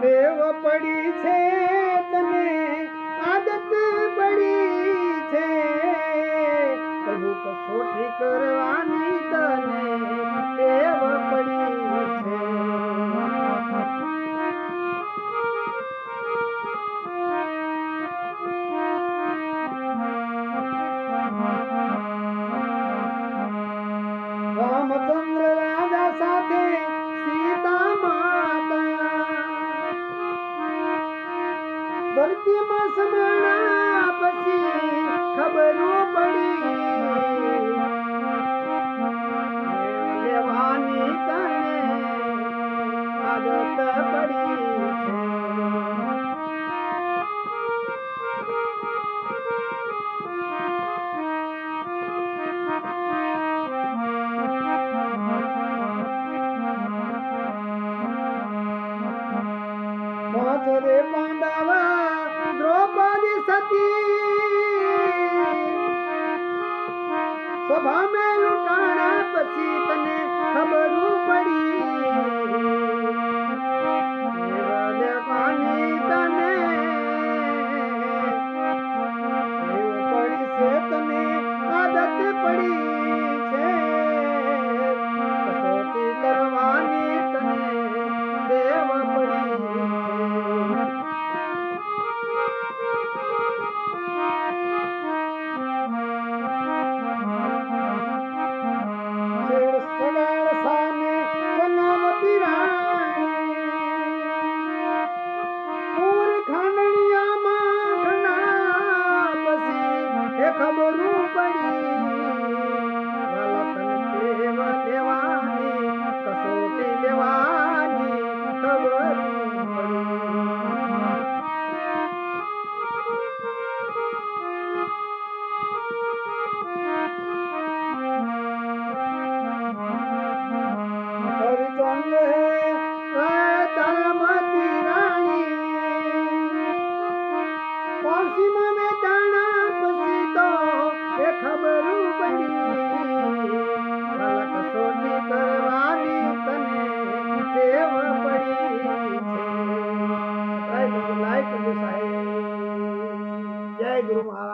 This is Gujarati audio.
ટેવ પડી છે તને, આદત પડી છે, પ્રભુ કસોટી કરવાની તને ટેવ પડી છે. રામચંદ્ર રાજા સાથે સીતા માતા ધરતીમાં સમાણા પછી ખબરો પડી લેવાની તને આદત પડી છે. રે પાંડવા દ્રૌપદી સતી સભા મેં લૂંટાણા પછી તને ખબરું પડી પાણી તને પડી છે, તને આદત પડી છે, કસોટી કરવાની તને દેવ પડી છે. ખબરું પડી ટેવ લેવાની, કસોટી લેવાની ખબર તારામતી રાણી પારસીમાં વેચાણા પછી તો એ ખબરું પડી કસોટી કરવાની તને ટેવ પડી છે. લાઈક કરજો સાહેબ. જય ગુરુ મહારાજ.